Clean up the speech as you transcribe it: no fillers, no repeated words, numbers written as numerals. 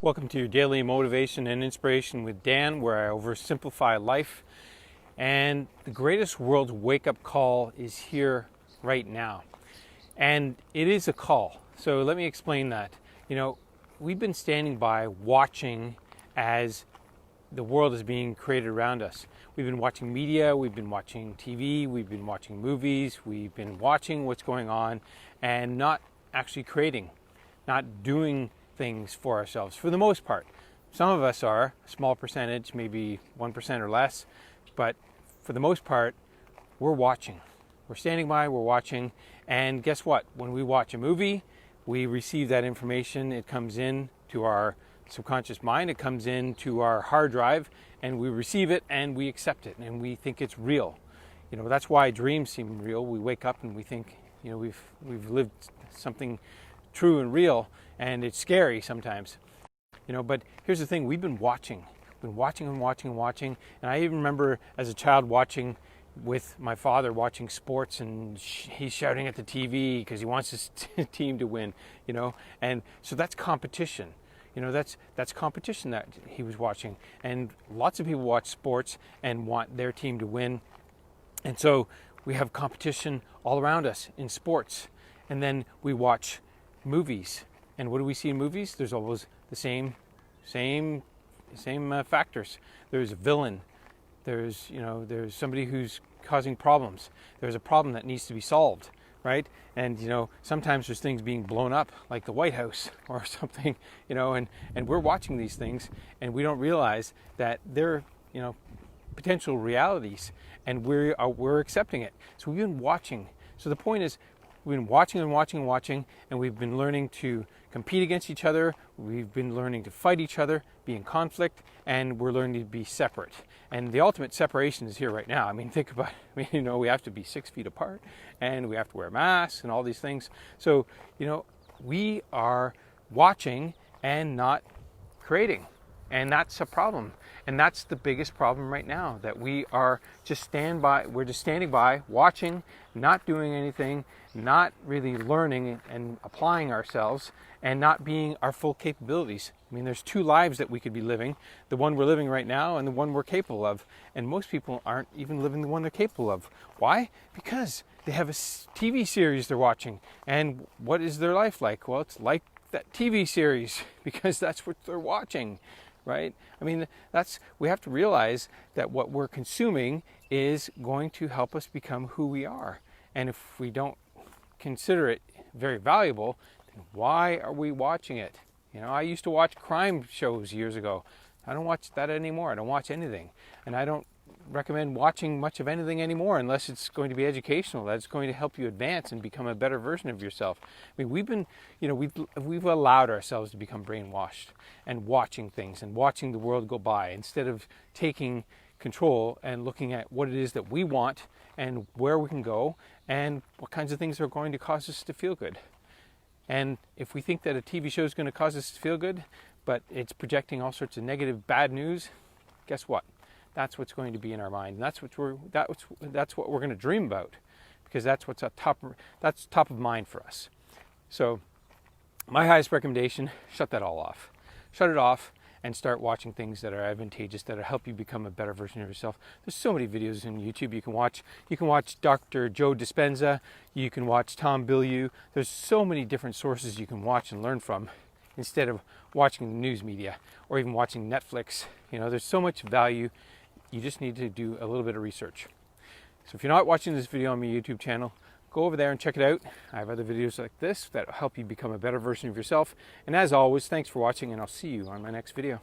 Welcome to your daily motivation and inspiration with Dan, where I oversimplify life. And the greatest world's wake-up call is here right now. And it is a call. So let me explain that. We've been standing by watching as the world is being created around us. We've been watching media, we've been watching TV, we've been watching movies, we've been watching what's going on and not actually creating, not doing things for ourselves for the most part. Some of us are, a small percentage, maybe 1% or less, but for the most part, we're watching. We're standing by, we're watching, and guess what? When we watch a movie, we receive that information, it comes in to our subconscious mind, it comes into our hard drive, and we receive it and we accept it and we think it's real. That's why dreams seem real. We wake up and we think, we've lived something true and real, and it's scary sometimes. But here's the thing, we've been watching and watching, and I even remember as a child watching with my father, watching sports, and he's shouting at the TV because he wants his team to win, and so that's competition. That's competition that he was watching, and lots of people watch sports and want their team to win, and so we have competition all around us in sports. And then we watch movies, and what do we see in movies? There's always the same factors. There's a villain, there's somebody who's causing problems, there's a problem that needs to be solved, right? And sometimes there's things being blown up like the White House or something, and we're watching these things and we don't realize that they're potential realities, and we're accepting it. So we've been watching. So the point is, we've been watching, and we've been learning to compete against each other. We've been learning to fight each other, be in conflict, and we're learning to be separate. And the ultimate separation is here right now. Think about it. We have to be 6 feet apart, and we have to wear masks and all these things. So, we are watching and not creating. And that's a problem. And that's the biggest problem right now, that we are just standing by, watching, not doing anything, not really learning and applying ourselves, and not being our full capabilities. There's two lives that we could be living, the one we're living right now and the one we're capable of. And most people aren't even living the one they're capable of. Why? Because they have a TV series they're watching. And what is their life like? Well, it's like that TV series, because that's what they're watching. Right? We have to realize that what we're consuming is going to help us become who we are. And if we don't consider it very valuable, then why are we watching it? I used to watch crime shows years ago. I don't watch that anymore. I don't watch anything. And I don't recommend watching much of anything anymore unless it's going to be educational, that's going to help you advance and become a better version of yourself. We've allowed ourselves to become brainwashed and watching things and watching the world go by instead of taking control and looking at what it is that we want and where we can go and what kinds of things are going to cause us to feel good. And if we think that a TV show is going to cause us to feel good, but it's projecting all sorts of negative, bad news, guess what? That's what's going to be in our mind. And that's what we're going to dream about, because that's top of mind for us. So my highest recommendation, shut that all off. Shut it off and start watching things that are advantageous, that will help you become a better version of yourself. There's so many videos on YouTube you can watch. You can watch Dr. Joe Dispenza. You can watch Tom Bilyeu. There's so many different sources you can watch and learn from instead of watching the news media or even watching Netflix. There's so much value. You just need to do a little bit of research. So if you're not watching this video on my YouTube channel, go over there and check it out. I have other videos like this that will help you become a better version of yourself. And as always, thanks for watching, and I'll see you on my next video.